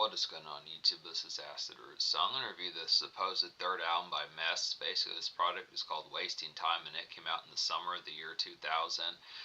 What is going on YouTube? This is Acid Roots. So I'm going to review the supposed third album by Mest. Basically this product is called Wasting Time and it came out in the summer of the year 2000.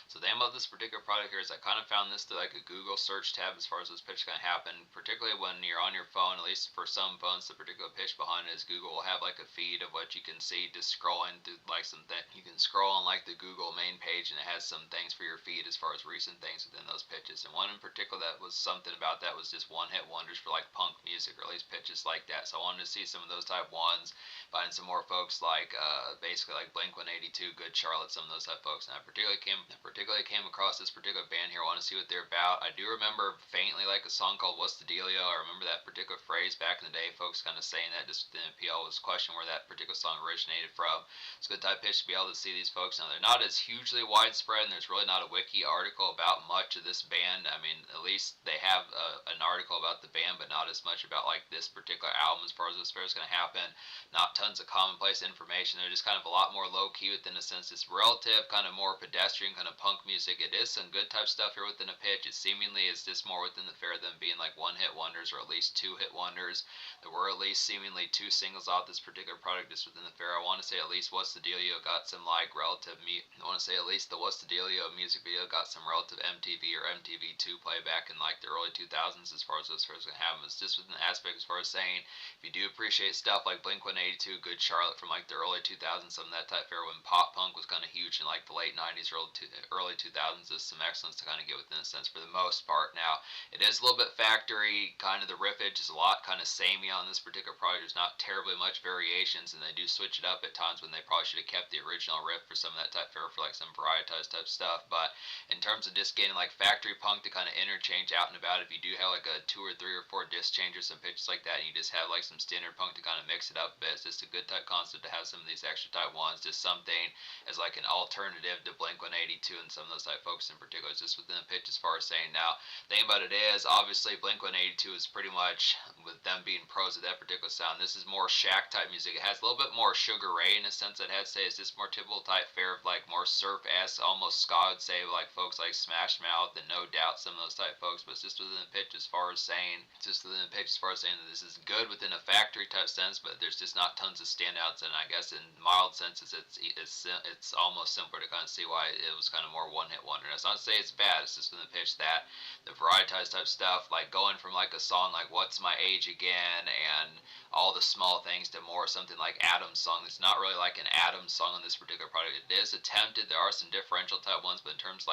So the aim of this particular product here is I kind of found this through like a Google search tab as far as this pitch can happen. Particularly when you're on your phone, at least for some phones, the particular pitch behind it is Google will have like a feed of what you can see just scrolling through like you can scroll on like the Google main page and it has some things for your feed as far as recent things within those pitches. And one in particular that was something about that was just one hit wonders for like punk music or at least pitches like that. So I wanted to see some of those type ones, find some more folks like basically like Blink-182, Good Charlotte, some of those type folks. And I particularly came across this particular band here. I want to see what they're about. I do remember faintly like a song called What's the Dealio. I remember that particular phrase back in the day, folks kind of saying that just within PL was questioning where that particular song originated from. It's a good type pitch to be able to see these folks. Now they're not as hugely widespread and there's really not a wiki article about much of this band. I mean, at least they have an article about the band, but not as much about like this particular album as far as this is going to happen. Not tons of commonplace information. They're just kind of a lot more low key within a sense. It's relative, kind of more pedestrian kind of punk music. It is some good type stuff here within a pitch. It seemingly is just more within the fair than being like one hit wonders or at least two hit wonders. There were at least seemingly two singles off this particular product just within the fair. I want to say at least What's the Dealio got some like relative I want to say at least the What's the Dealio music video got some relative MTV or MTV2 playback in like the early 2000s as far as those first going to happen. It's just within the aspect as far as saying if you do appreciate stuff like Blink-182, Good Charlotte from like the early 2000s, some of that type fair when pop punk was kind of huge in like the late 90s, early 2000s, there's some excellence to kind of get within a sense for the most part. Now, it is a little bit factory, kind of the riffage is a lot kind of samey on this particular project. There's not terribly much variations and they do switch it up at times when they probably should have kept the original riff for some of that type fair for like some varietized type stuff. But in terms of just getting like factory punk to kind of interchange out and about, if you do have like a 2 or 3 or 4 disc changers, some pitches like that, and you just have like some standard punk to kind of mix it up a bit, it's just a good type concept to have some of these extra type ones, just something as like an alternative to Blink-182 and some of those type folks in particular. It's just within the pitch as far as saying. Now, the thing about it is, obviously Blink-182 is pretty much, with them being pros at that particular sound, this is more shack type music. It has a little bit more Sugar Ray in a sense. I'd have to say it's just more typical type fare of like more surf-esque, almost ska, I'd say, like folks like Smash Mouth and No Doubt, some of those type folks. But it's just within the pitch as far as saying, that this is good within a factory type sense, but there's just not tons of standouts. And I guess in mild senses, it's almost simpler to kind of see why it was kind of more one hit wonder. That's not to say it's bad. It's just within the pitch that the varietized type stuff, like going from like a song like What's My Age Again and All the Small Things to more something like Adam's song. It's not really like an Adam's song on this particular product. It is attempted. There are some differential type ones, but in terms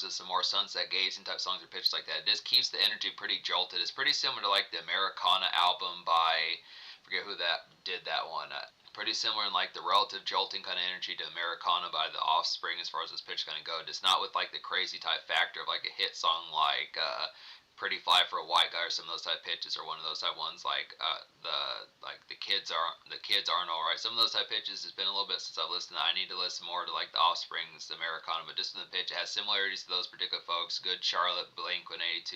of some more sunset gazing type songs or pitches like that, it just keeps the energy pretty jolted. It's pretty similar to like the Americana album by, I forget who that did that one. Pretty similar in like the relative jolting kind of energy to Americana by the Offspring as far as this pitch kind of go. Just not with like the crazy type factor of like a hit song like Pretty Fly for a White Guy or some of those type pitches, or one of those type ones like the kids aren't alright. Some of those type pitches. It's been a little bit since I've listened. I need to listen more to like the Offspring's Americana, but just in the pitch, it has similarities to those particular folks. Good Charlotte, Blink-182,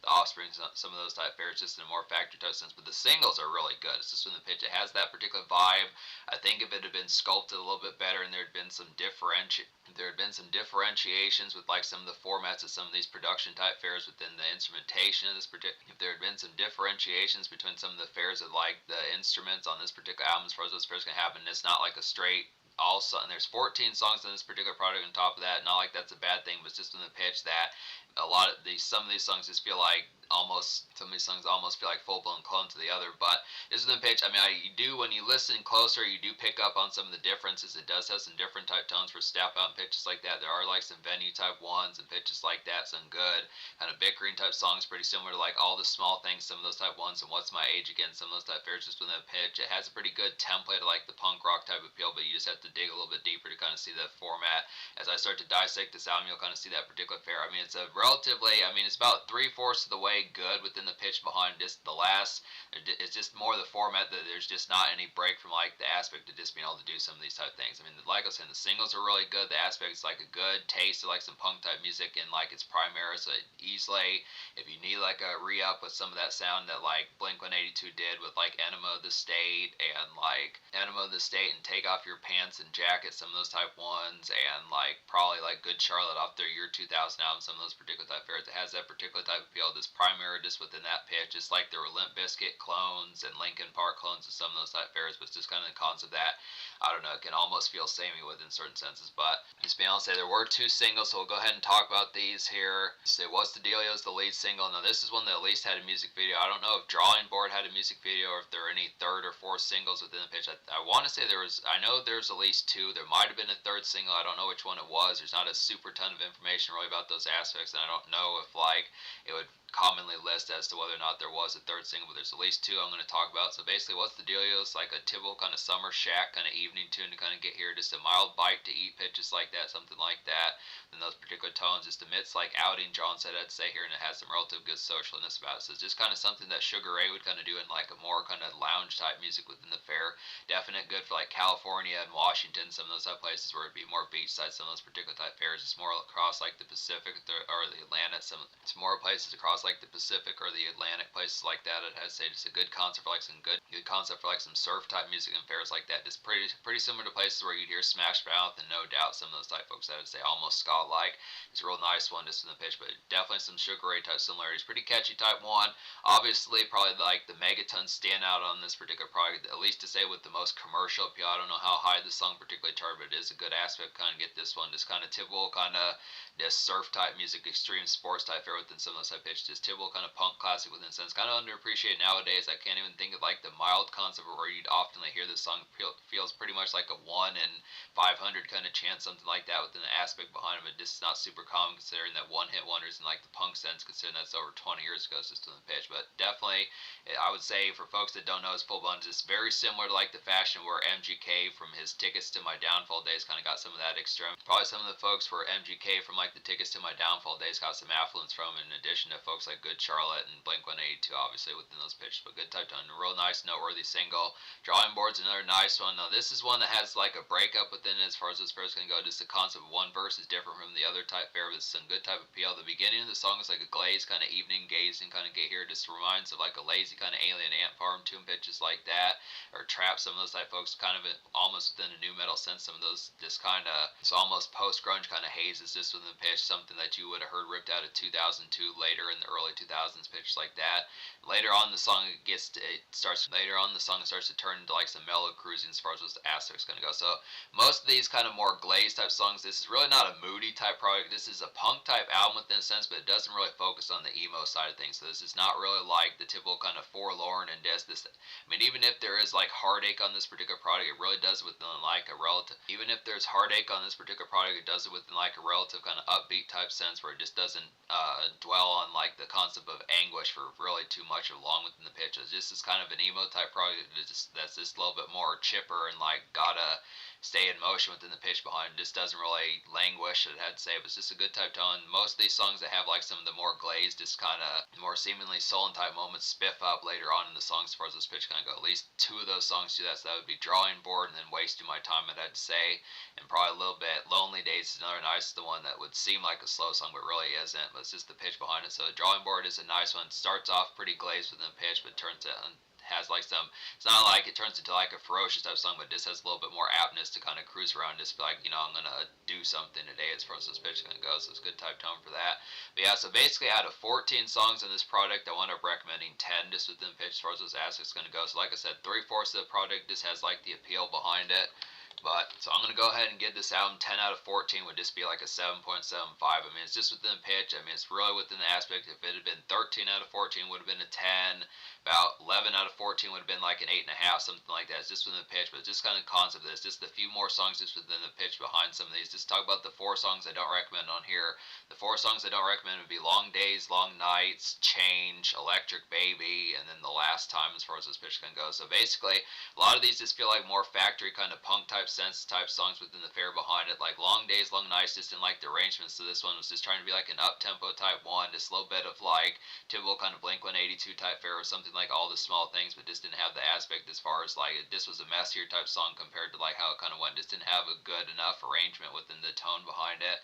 the Offspring, some of those type fares, just in a more factory type sense. But the singles are really good. It's just in the pitch. It has that particular vibe. I think if it had been sculpted a little bit better and there had been some differentiations with like some of the formats of some of these production type fares within the instrumentation of this particular, if there had been some differentiations between some of the fares of like the instruments on this particular album as far as those fares can happen, it's not like a straight all song. There's 14 songs on this particular product on top of that. Not like that's a bad thing, but it's just in the pitch that some of these songs just feel like some of these songs almost feel like full-blown clones of the other. But this is the pitch. I mean, you do, when you listen closer, you do pick up on some of the differences. It does have some different type tones for step out and pitches like that. There are like some venue type ones and pitches like that. Some good kind of bickering type songs, pretty similar to like All the Small Things, some of those type ones, and What's My Age Again, some of those type fares just within the pitch. It has a pretty good template of like the punk rock type appeal, but you just have to dig a little bit deeper to kind of see the format. As I start to dissect this album, you'll kind of see that particular fare. I mean, it's it's about 3/4 of the way good within the pitch behind. Just the last, it's just more the format that there's just not any break from like the aspect of just being able to do some of these type things. I mean, like I was saying, the singles are really good. The aspect is like a good taste of like some punk type music in like its primary. So easily, if you need like a re-up with some of that sound that like Blink-182 did with like Enema of the State and Take Off Your Pants and Jacket, some of those type ones, and like probably like Good Charlotte off their year 2000 album, some of those particular type fares, it has that particular type of appeal. This primary singer just within that pitch, just like there were Limp Bizkit clones and Linkin Park clones and some of those type fairs, but it's just kind of the concept that, I don't know, it can almost feel samey within certain senses. But just being able to say there were 2 singles, so we'll go ahead and talk about these here. Say What's the Dealio is the lead single. Now this is one that at least had a music video. I don't know if Drawing Board had a music video or if there are any 3rd or 4th singles within the pitch. I want to say I know there's at least 2. There might have been a 3rd single. I don't know which one it was. There's not a super ton of information really about those aspects, and I don't know if like it would commonly list as to whether or not there was a 3rd single, but there's at least 2 I'm going to talk about. So basically What's the Dealio is like a typical kind of summer shack kind of evening tune to kind of get here, just a mild bite to eat pitches like that, something like that. And those particular tones just amidst like outing John said I'd say here, and it has some relative good socialness about it. So it's just kind of something that Sugar Ray would kind of do in like a more kind of lounge type music within the fair. Definite good for like California and Washington, some of those type places where it'd be more beachside. Some of those particular type fairs, it's more across like the Pacific or the Atlantic. It's more places across like the Pacific or the Atlantic, places like that. I'd say just a good concept for like some good concept for like some surf type music and fairs like that. Just pretty similar to places where you'd hear Smash Mouth and No Doubt, some of those type folks. I'd say almost ska like. It's a real nice one just in the pitch, but definitely some Sugar Ray type similarities. Pretty catchy type one. Obviously, probably like the megatons stand out on this particular product, at least to say with the most commercial appeal. I don't know how high the song particularly charted, but it is a good aspect. Kind of get this one, just kind of typical kind of this surf type music, extreme sports type fair within some of those type pitches. Just typical kind of punk classic within a sense. Kind of underappreciated nowadays. I can't even think of like the mild concept where you'd often hear this song feels pretty much like a 1 in 500 kind of chance, something like that within the aspect behind it. But just not super common considering that one-hit wonders in like the punk sense, considering that's over 20 years ago, just in the pitch. But definitely, I would say for folks that don't know his full bunch, it's very similar to like the fashion where MGK from his Tickets to My Downfall days kind of got some of that extreme. Probably some of the folks where MGK from like the Tickets to My Downfall days got some affluence from, in addition to folks like Good Charlotte and Blink-182 obviously within those pitches. But good type tone, a real nice noteworthy single. Drawing Board's another nice one. Now this is one that has like a breakup within it as far as this fair is going to go. Just the concept of one verse is different from the other type fair, but some good type of appeal. The beginning of the song is like a glazed kind of evening gazing kind of get here, just reminds of like a lazy kind of alien ant farm tune pitches like that, or trap. Some of those type folks kind of almost within a new metal sense. Some of those just kind of, it's almost post grunge kind of haze is just within the pitch, something that you would have heard ripped out of 2002 later in the early 2000s pitches like that. Later on the song starts to turn into like some mellow cruising as far as those aspects going to go. So most of these kind of more glazed type songs, this is really not a moody type product. This is a punk type album within a sense, but it doesn't really focus on the emo side of things. So this is not really like the typical kind of forlorn and this. I mean, even if there is like heartache on this particular product, it really does within like a relative. Even if there's heartache on this particular product, it does it within like a relative kind of upbeat type sense where it just doesn't dwell on like the concept of anguish for really too much along within the pitch. It's just kind of an emo type product that's just a little bit more chipper and like gotta stay in motion within the pitch behind. It just doesn't really languish, I'd say. But it's just a good type tone. Most of these songs that have like some of the more glazed, just kind of more seemingly sullen type moments spiff up later on in the songs as far as this pitch kind of go. At least 2 of those songs do that. So that would be Drawing Board and then Wasting My Time, I'd say. And probably a little bit Lonely Days is another nice, the one that would seem like a slow song but really isn't. But it's just the pitch behind it. So Drawing Board is a nice one. It starts off pretty glazed within the pitch, but turns out has like some, it's not like it turns into like a ferocious type song, but this has a little bit more aptness to kind of cruise around, just be like, I'm gonna do something today as far as this pitch is gonna go. So it's a good type tone for that. But yeah, so basically out of 14 songs in this product, I wound up recommending 10 just within the pitch as far as those aspects gonna go. So like I said, 3/4 of the product just has like the appeal behind it. But, so I'm going to go ahead and give this album 10 out of 14 would just be like a 7.75. I mean, it's just within the pitch. I mean, it's really within the aspect. If it had been 13 out of 14, would have been a 10. About 11 out of 14 would have been like an 8.5, something like that. It's just within the pitch, but it's just kind of the concept of this. Just a few more songs just within the pitch behind some of these. Just talk about the 4 songs I don't recommend on here. The 4 songs I don't recommend would be Long Days, Long Nights, Change, Electric Baby, and then The Last Time as far as this pitch can go. So basically, a lot of these just feel like more factory kind of punk type sense type songs within the fair behind it. Like Long Days, Long Nights just didn't like the arrangements. So this one was just trying to be like an up-tempo type one. Just a little bit of like typical kind of Blink-182 type fair or something like All the Small Things, but just didn't have the aspect as far as like this was a messier type song compared to like how it kind of went. Just didn't have a good enough arrangement within the tone behind it.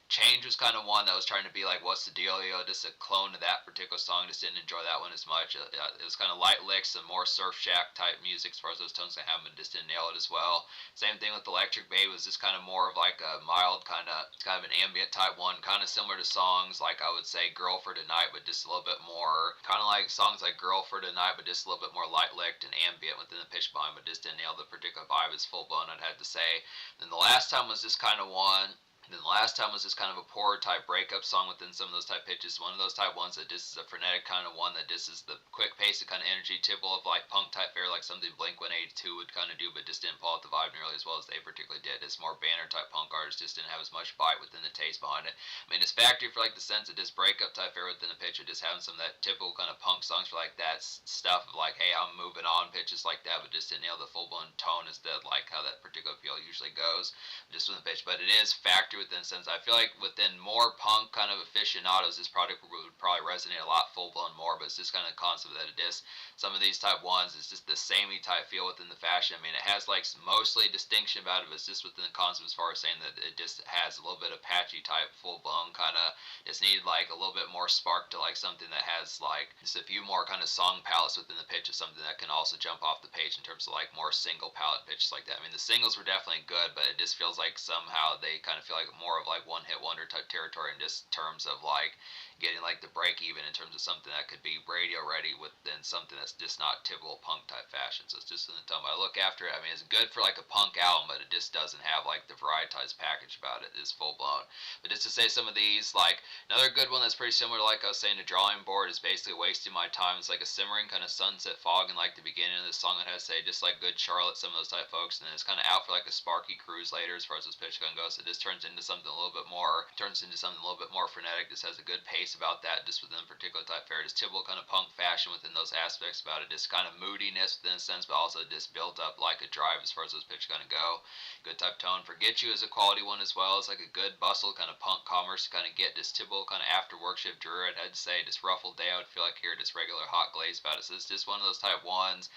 Change was kind of one that was trying to be like, what's the dealio? Just a clone of that particular song. Just didn't enjoy that one as much. It was kind of light licks and more Surf Shack type music as far as those tones I have, but just didn't nail it as well. Same thing with Electric Babe, was just kind of more of like a mild kind of an ambient type one, kind of similar to songs like I would say Girl for Tonight, but just a little bit more kind of like songs like Girl for Tonight, but just a little bit more light licked and ambient within the pitch behind, but just didn't nail the particular vibe as full blown, I'd have to say. Then the last time was just kind of one. Then the last time was just kind of a poor type breakup song within some of those type pitches. One of those type ones that just is a frenetic kind of one that just is the quick pace and kind of energy typical of like punk type fare, like something Blink 182 would kind of do, but just didn't pull out the vibe nearly as well as they particularly did. It's more banner type punk artists, just didn't have as much bite within the taste behind it. I mean, it's factory for like the sense of just breakup type fare within the pitch, of just having some of that typical kind of punk songs for like that stuff of like, hey, I'm moving on pitches like that, but just didn't nail the full blown tone as that like how that particular feel usually goes just with the pitch. But it is factory within the sense I feel like within more punk kind of aficionados, this product would probably resonate a lot full blown more. But it's just kind of the concept that it is. Some of these type ones, it's just the samey type feel within the fashion. I mean, it has like mostly distinction about it, but it's just within the concept as far as saying that it just has a little bit of patchy type, full blown kind of. Just need like a little bit more spark to like something that has like just a few more kind of song palettes within the pitch of something that can also jump off the page in terms of like more single palette pitches like that. I mean, the singles were definitely good, but it just feels like somehow they kind of feel like more of like one hit wonder type territory in just terms of like getting like the break even in terms of something that could be radio ready within something that's just not typical punk type fashion. So it's just in the time I look after it. I mean, it's good for like a punk album, but it just doesn't have like the varietized package about it. It's full blown. But just to say some of these, like another good one that's pretty similar, like I was saying, the drawing board is basically wasting my time. It's like a simmering kind of sunset fog in like the beginning of the song. It has to say just like Good Charlotte, some of those type folks, and then it's kind of out for like a sparky cruise later as far as this pitch gun goes. So it just turns into something a little bit more frenetic. Just has a good pace about that, just within a particular type fare. Just typical kind of punk fashion within those aspects about it. Just kind of moodiness within a sense, but also just built up like a drive as far as those pitch gonna go. Good type tone. Forget You is a quality one as well. It's like a good bustle kind of punk commerce to kind of get this typical kind of after work shift drew. I'd say just ruffled day. I would feel like here just regular hot glaze about it. So it's just one of those type ones.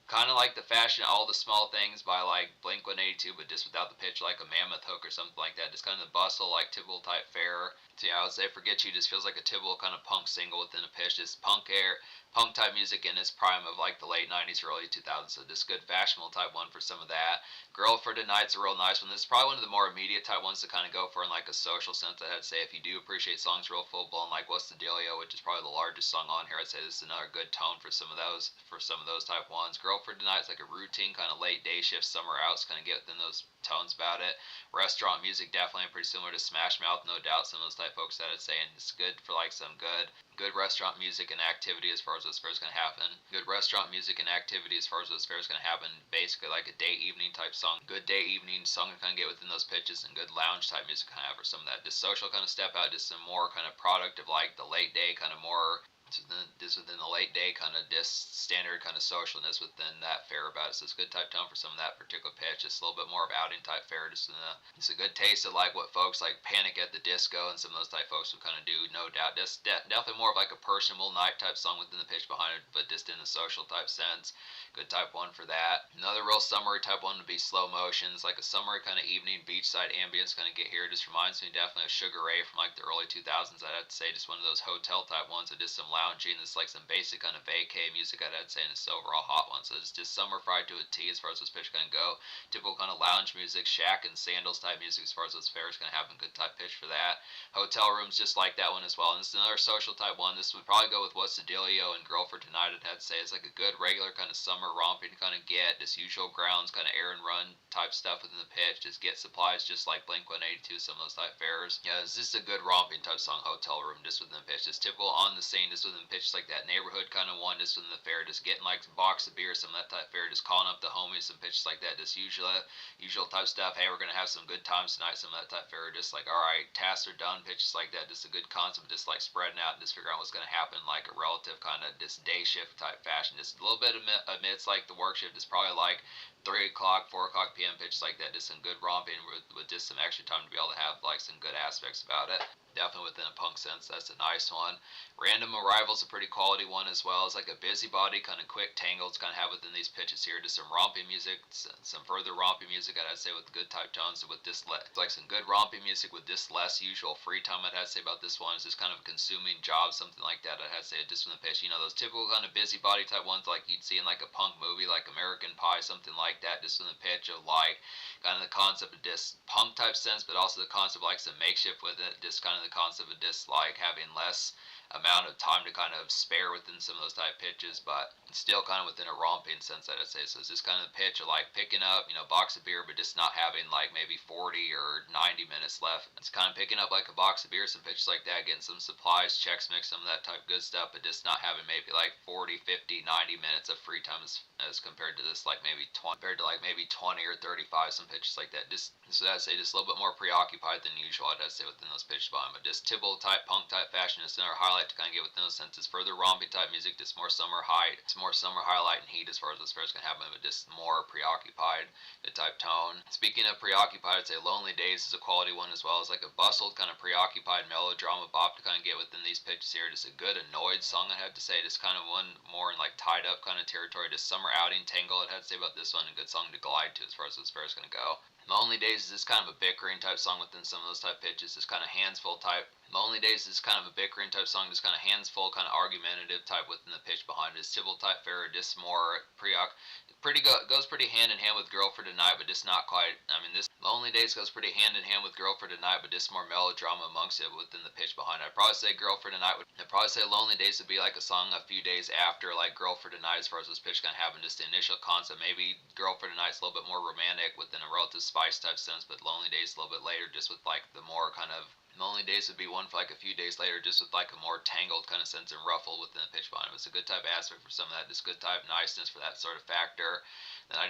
Kind of like the fashion, all the small things by like Blink 182, but just without the pitch, like a mammoth hook or something like that. Just kind of the bustle, like typical type fare. So yeah, I would say Forget You just feels like a typical kind of punk single within a pitch. Just punk type music in its prime of like the late 90s, early 2000s. So just good fashionable type one for some of that. Girl for Tonight's a real nice one. This is probably one of the more immediate type ones to kind of go for in like a social sense. I'd say if you do appreciate songs real full blown, like What's the Dealio, which is probably the largest song on here, I'd say this is another good tone for some of those type ones. Girl for Tonight's like a routine kind of late day shift summer outs, kind of get within those tones about it. Restaurant music definitely pretty similar to Smash Mouth, no doubt. Some of those type folks that I'd say, and it's good for like some good restaurant music and activity as far as those fairs going to happen. Good restaurant music and activity as far as those fairs going to happen. Basically like a day evening type song. Good day evening song to kind of get within those pitches, and good lounge type music kind of have for some of that. Just social kind of step out, just some more kind of product of like the late day kind of more. This within the late day kind of standard kind of socialness within that fare about it. So it's a good type tone for some of that particular pitch. It's a little bit more of outing type fare. It's a good taste of like what folks like Panic at the Disco and some of those type folks would kind of do, no doubt. Just definitely more of like a personable night type song within the pitch behind it, but just in a social type sense. Good type one for that. Another real summery type one would be Slow Motions, like a summery kind of evening beachside ambience kind of get here. It just reminds me definitely of Sugar Ray from like the early 2000s. I'd have to say just one of those hotel type ones with just some lounging. It's like some basic kind of vacay music, I'd say, and it's the overall hot one. So it's just summer fried to a T as far as this pitch can go. Typical kind of lounge music, shack and sandals type music as far as those fares going to have a good type pitch for that. Hotel rooms just like that one as well. And this is another social type one. This would probably go with What's the Dealio and Girl for Tonight. I'd have to say it's like a good regular kind of summer romping kind of get. Just usual grounds kind of errand run type stuff within the pitch. Just get supplies just like Blink 182, some of those type fares. Yeah, it's just a good romping type song, Hotel Room, just within the pitch. Just typical on the scene, just within the pitch, like that neighborhood kind of one, just within the fair, just getting like a box of beer, some of that type fair, just calling up the homies, some pitches like that, just usual type stuff. Hey, we're gonna have some good times tonight, some of that type fair, just like all right, tasks are done, pitches like that, just a good concept, just like spreading out and just figuring out what's gonna happen, like a relative kind of just day shift type fashion, just a little bit amidst like the work shift is probably like 3 o'clock, 4 o'clock p.m. pitches like that, just some good romping with just some extra time to be able to have like some good aspects about it. Definitely within a punk sense, that's a nice one. Random Arrival's a pretty quality one as well. It's like a busybody, kind of quick tangles, kind of have within these pitches here. Just some rompy music, some further rompy music, I'd say, with good type tones, and with this like some good rompy music with this less usual free time. I'd have to say about this one is just kind of a consuming job, something like that. I'd have to say just from the pitch, those typical kind of busybody type ones like you'd see in like a punk movie, like American Pie, something like that. Just from the pitch of like kind of the concept of this punk type sense, but also the concept of like some makeshift with it. Just kind of the concept of just like having less amount of time to kind of spare within some of those type pitches, but still kind of within a romping sense, I'd say. So it's just kind of the pitch of like picking up, box of beer, but just not having like maybe 40 or 90 minutes left. It's kind of picking up like a box of beer, some pitches like that, getting some supplies, checks mix, some of that type of good stuff, but just not having maybe like 40, 50, 90 minutes of free time as compared to this, like maybe 20, compared to like maybe 20 or 35, some pitches like that. Just so I'd say just a little bit more preoccupied than usual, I'd say, within those pitches behind, but just typical type punk type fashion is another highlight to kind of get within those senses. Further romping type music, just more summer height, it's more summer highlight and heat as far as those fairs can happen, but just more preoccupied, good type tone. Speaking of preoccupied, I'd say Lonely Days is a quality one as well. It's like a bustled, kind of preoccupied melodrama bop to kind of get within these pitches here. Just a good annoyed song, I have to say. Just kind of one more in like tied up kind of territory. Just summer outing tangle, I'd have to say about this one. A good song to glide to as far as those fairs going to go. Lonely Days is just kind of a bickering type song within some of those type pitches. Just kind of hands full type. Lonely Days is kind of a bickering type song, just kind of hands full, kind of argumentative type within the pitch behind it. Typical type fair, just more goes pretty hand in hand with Girl for Tonight, but just not quite. I mean, this Lonely Days goes pretty hand in hand with Girl for Tonight, but just more melodrama amongst it within the pitch behind it. I'd probably say Girl for Tonight I'd probably say Lonely Days would be like a song a few days after like Girl for Tonight as far as this pitch kind of having just the initial concept. Maybe Girl for Tonight's a little bit more romantic within a relative spice type sense, but Lonely Days a little bit later, just with like the more kind of Lonely Days would be one for like a few days later, just with like a more tangled kind of sense and ruffle within the pitch behind it. It's a good type aspect for some of that, just good type niceness for that sort of factor. Then I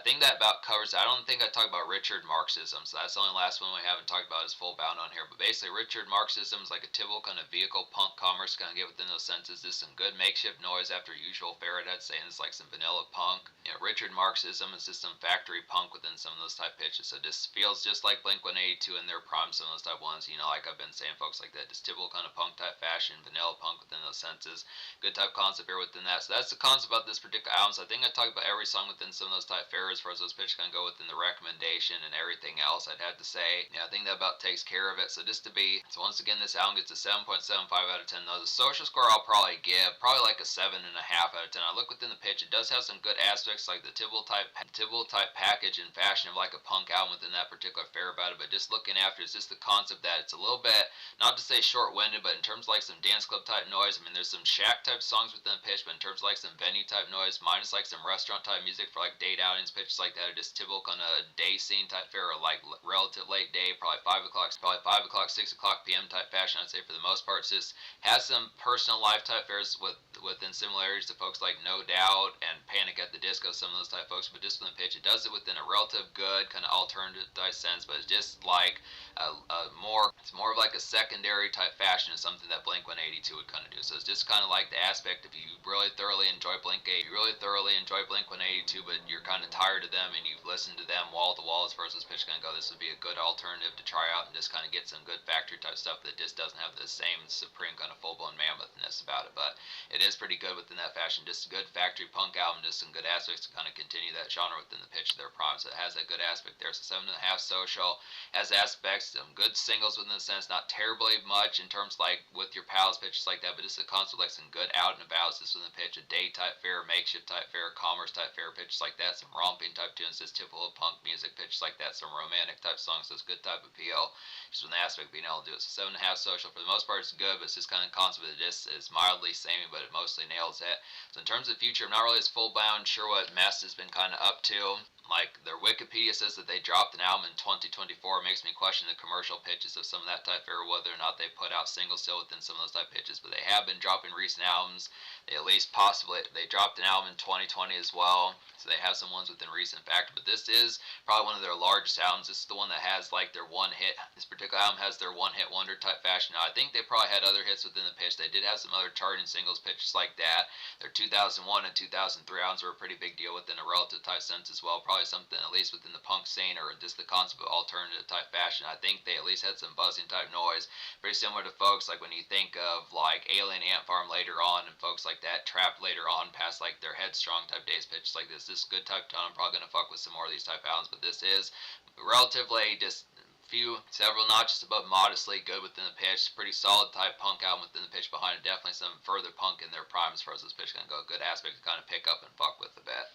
think that about covers. I don't think I talked about Richard Marxism, so that's the only last one we haven't talked about is full bound on here. But basically, Richard Marxism is like a typical kind of vehicle punk commerce, kind of get within those senses. Just some good makeshift noise after usual fare. I'd say it's like some vanilla punk. Richard Marxism is just some factory punk within some of those type pitches. So this feels just like Blink 182 in their prime. Some of those type ones, like I've been saying, folks like that, just typical kind of punk type fashion, vanilla punk within those senses. Good type concept here within that. So that's the concept about this particular album. So I think I talked about every song within some of those type fares as far as those pitches kind of go within the recommendation and everything else. I'd have to say, I think that about takes care of it. So once again, this album gets a 7.75 out of 10. Though the social score I'll probably give like a 7.5 out of 10. I look within the pitch; it does have some good aspects, like the typical type package and fashion of like a punk album within that particular fare about it. But just looking after, it's just the concept that it's a little bit, not to say short-winded, but in terms of like some dance club type noise. I mean, there's some shack type songs within the pitch, but in terms of like some venue type noise, minus like some restaurant type music for like date outings, pitches like that, are just typical kind of day scene type fare, or like relative late day, probably 5 o'clock, 6 o'clock p.m. type fashion. I'd say for the most part, it's just has some personal life type fares within similarities to folks like No Doubt and Panic at the Disco, some of those type folks. But just from the pitch, it does it within a relative good kind of alternative type sense, but it's just like it's more of like a secondary type fashion of something that Blink 182 would kind of do. So it's just kind of like the aspect if you really thoroughly enjoy Blink 182, but you're kind of tired of them and you've listened to them wall to wall as far as this pitch can go, this would be a good alternative to try out and just kind of get some good factory type stuff that just doesn't have the same supreme kind of full blown mammothedness about it. But it is pretty good within that fashion. Just a good factory punk album, just some good aspects to kind of continue that genre within the pitch of their prime. So it has that good aspect there. So 7.5 social has aspects, some good singles within the sense, not terribly much in terms like with your pals pitches like that, but just a concept like some good out and about. This within the pitch, a day type fare, makeshift type fare, commerce type fare pitches like that, some romping type tunes, just typical punk music pitches like that, some romantic type songs, so it's good type appeal. Just with the aspect of being able to do it. So 7.5 social for the most part is good, but it's just kind of concept that this is mildly samey, but it mostly nails it. So in terms of the future, I'm not really as full bound sure what Mest has been kind of up to. Like their Wikipedia says that they dropped an album in 2024. It makes me question the commercial pitches of some of that type fare, whether or not they put out singles still within some of those type pitches. But they have been dropping recent albums. They dropped an album in 2020 as well. So they have some ones within recent factor. But this is probably one of their largest albums. This is the one that has like their one hit. This particular album has their one hit wonder type fashion. Now I think they probably had other hits within the pitch. They did have some other charting singles pitches like that. Their 2001 and 2003 albums were a pretty big deal within a relative type sense as well. probably something at least within the punk scene or just the concept of alternative type fashion. I think they at least had some buzzing type noise, very similar to folks like when you think of like Alien Ant Farm later on and folks like that, Trap later on past like their Headstrong type days pitches like this. This is good type tone. I'm probably gonna fuck with some more of these type albums, but this is relatively just several notches above modestly good within the pitch. Pretty solid type punk album within the pitch behind it. Definitely some further punk in their prime as far as this pitch can go. Good aspect to kind of pick up and fuck with a bit.